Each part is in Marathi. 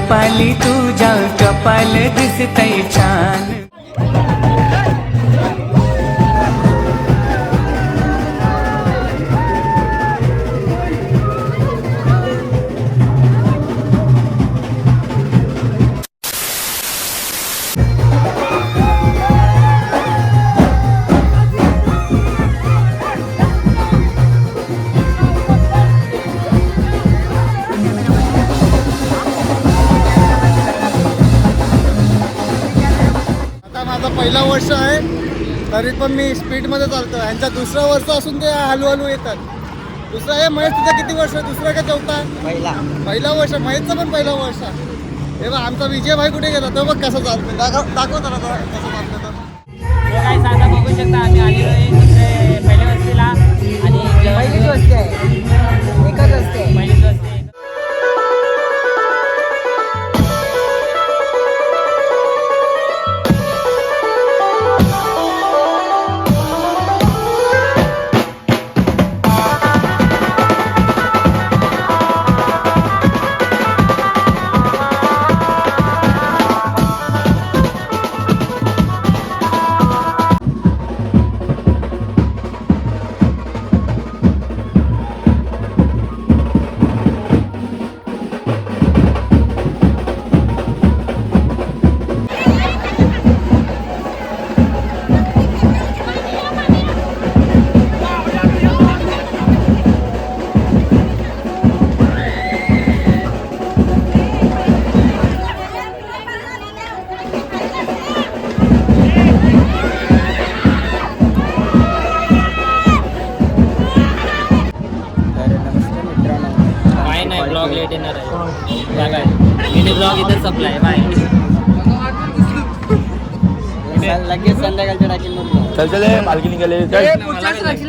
कपाली तुझ्या कपाल दिसतय छान. पहिला वर्ष आहे तरी पण मी स्पीडमध्ये चालतो. ह्यांचा दुसरा वर्ष असून ते हळूहळू येतात. दुसरा आहे महेश, तुझा किती वर्ष? दुसरा का चौथा? पहिला वर्ष. महेशचा पण पहिला वर्ष. हे बघ आमचा विजय भाई कुठे गेला तो बघ कसं चालतो. दाखव त्याला कसं चालतं तर. काय साधा बघू शकता आम्ही आलेलो आहे दुसरे पहिल्या वस्तीला आणि पहिलीच वस्ती आहे. एकच वस्ती आहे, पहिलीच वस्ती. ब्लॉग लेट येणार आहे. मिनी ब्लॉग इथं संपलाय. बाय. लगेच संध्याकाळच्या टाकील. चल चल पालखी निघाले.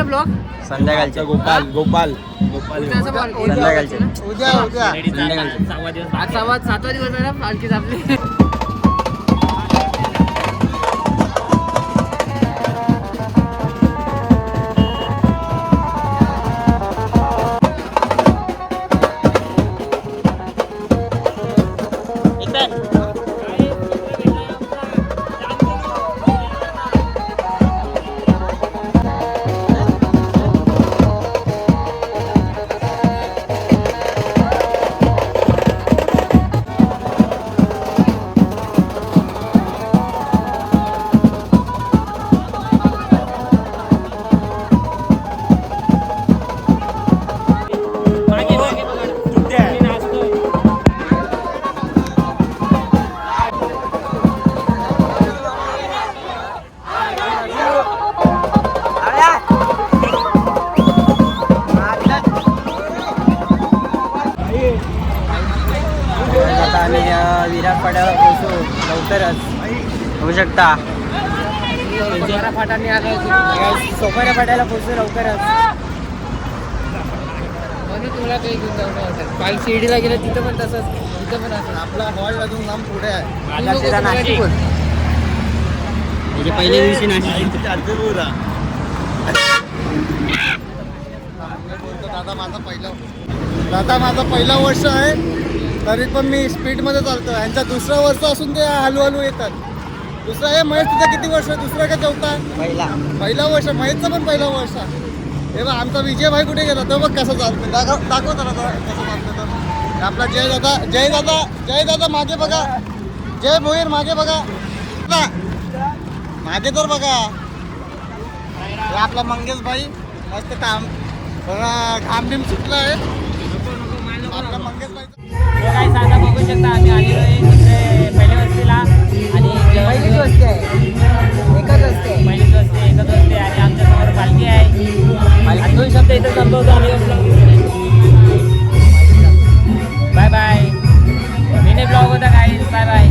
ब्लॉग संध्याकाळच्या गोपाल संध्याकाळचे उद्या संध्याकाळचे 6वा दिवस. आज 7वा दिवस आहे ना पालखीच आपली. आम्ही विराट पाड्याला पोहोचू लवकरच. होऊ शकता सोपारा पाड्याला पोहोचू लवकरच. तुला काही घेऊन जाऊ काल शिर्डीला गेलं तिथं पण तसंच. तिथं पण असं आपला हॉल अजून लांब पुढे आहे. नाशिक म्हणजे पहिल्या दिवशी नाशिक. दादा माझा पहिला वर्ष आहे तरी पण मी स्पीडमध्ये चालतो. ह्यांचा दुसरा वर्ष असून ते हळूहळू येतात. दुसरा आहे महेश, तुझा किती वर्ष? दुसरा का चौथा? पहिला वर्ष. महेशचा पण पहिला वर्ष. हे बघ आमचा विजय भाई कुठे गेला तो बघ कसं चालतो. दाखव त्याला कसं चालतं तर. आपला जय दादा मागे बघा. जय भोईर मागे बघा. मागे तर बघा. हे आपला मंगेश भाई मस्त काम घाम बिम सुटला आहे. आपला मंगेश भाई काय साधा बघू शकता आम्ही आलेलो आहे दुसरे पहिल्या वस्तीला आणि पहिलीच वस्ती आहे. एकच वस्ती आहे, पहिलीच वस्ती. एकच वस्ती आणि आमच्या समोर पालखी आहे. 2 शब्द इथं संपवतो आम्ही. Bye bye. मिनी ब्लॉग होता काय. Bye bye.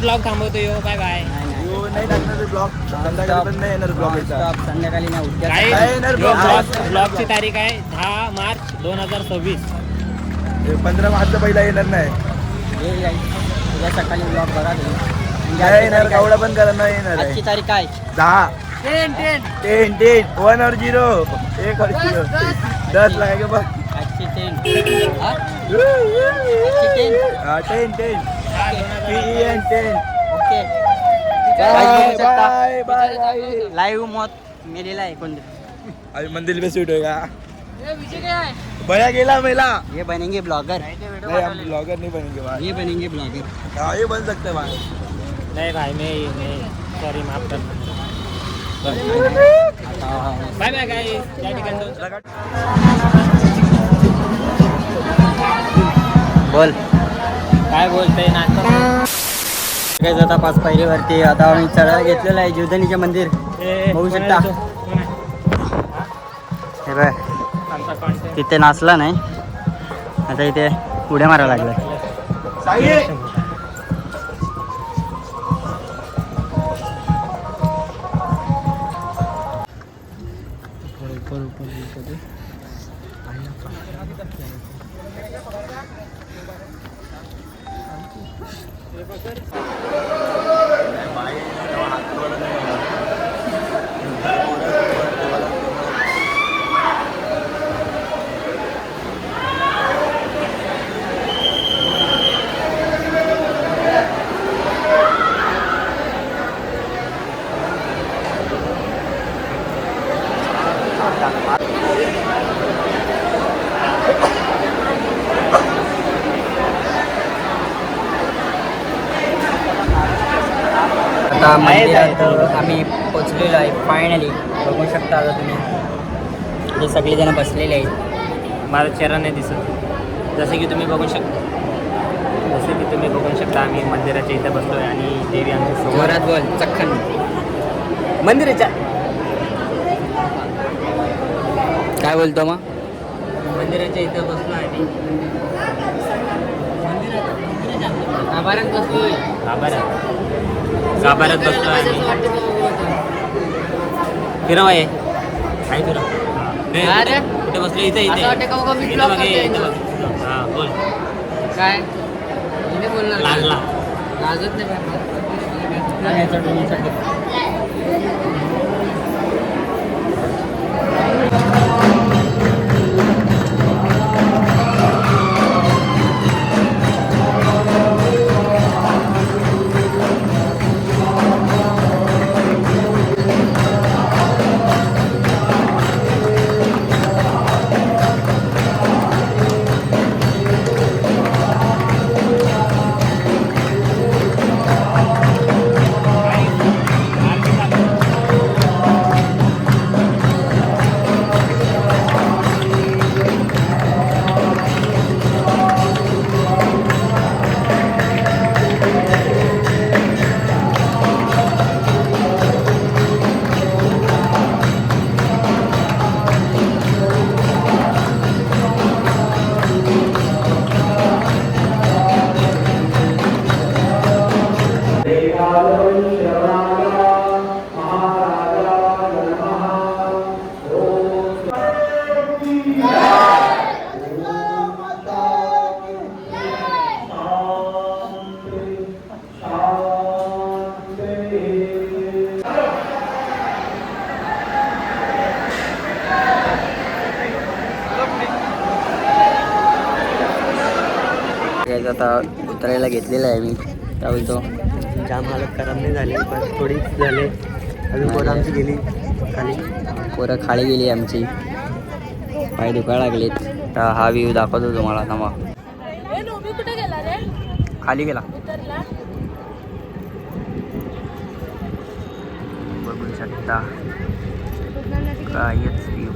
ब्लॉग थांबवतो यो. Bye bye. नाही टाकणार ब्लॉग संध्याकाळी पण नाही येणार ब्लॉग संध्याकाळी नाही उद्या काय येणार ब्लॉग ब्लॉगची तारीख आहे 10 मार्च 2026. 15 मार्च पहिला येणार नाही. उद्या सकाळी ब्लॉग बघा तुम्ही. काय येणार कावडा पण करा नाही येणार आजची तारीख काय 10 10 1 और 0 1 और 0 10 लगाएंगे बस. आजची 10 आजची 10 10 ओके. बाय बाय लाईव्ह मत मेलेला आहे कोण. अभी मंदिर पे शूट होगा. भैया गेला मेला. ये बनेंगे ब्लॉगर. नहीं हम ब्लॉगर नहीं बनेंगे भाई. ये बनेंगे ब्लॉगर. हाँ ये बन सकते हैं भाई. नाही भाई मी सॉरी माफ कर. Bye bye guys. या ठिकाणी बोल काय बोलतोय नाटक. काय जाता 5 पायरीवरती आता आम्ही चढायला घेतलेलं आहे जीवदानीचे मंदिर बघू शकता. हे बघ तिथे नाचला नाही आता इथे उड्या मारायला लागला. आता मंदिरात आम्ही पोचलेलो आहे फायनली. बघू शकता आता तुम्ही हे सगळेजण बसलेले आहेत. माझा चेहरा नाही दिसत. जसे की तुम्ही बघू शकता आम्ही मंदिराच्या इथे बसलो आहे आणि देवी आमच्या समोरात बोल चक्खन मंदिराच्या काय बोलतो मग मंदिराच्या इथं बसलो आहे. गाभाऱ्यात बसलो गाभाऱ्यात बसलो आहे. फिरव आहे काय फिरव कुठे बसलो इथे इथे हां बोल काय बोलणार लागला लाजत नाही. आता उतरायला घेतलेलं आहे मी. काय बोलतो जाम हालत खराब नाही झाली पण थोडीच झाले. अजून पोरं आमची गेली खाली. पोरं खाली गेली आमची. पाय दुखायला लागलेत. तर हा व्ह्यू दाखवतो तुम्हाला. थांबा खाली गेला बघू शकता कायच व्ह्यू.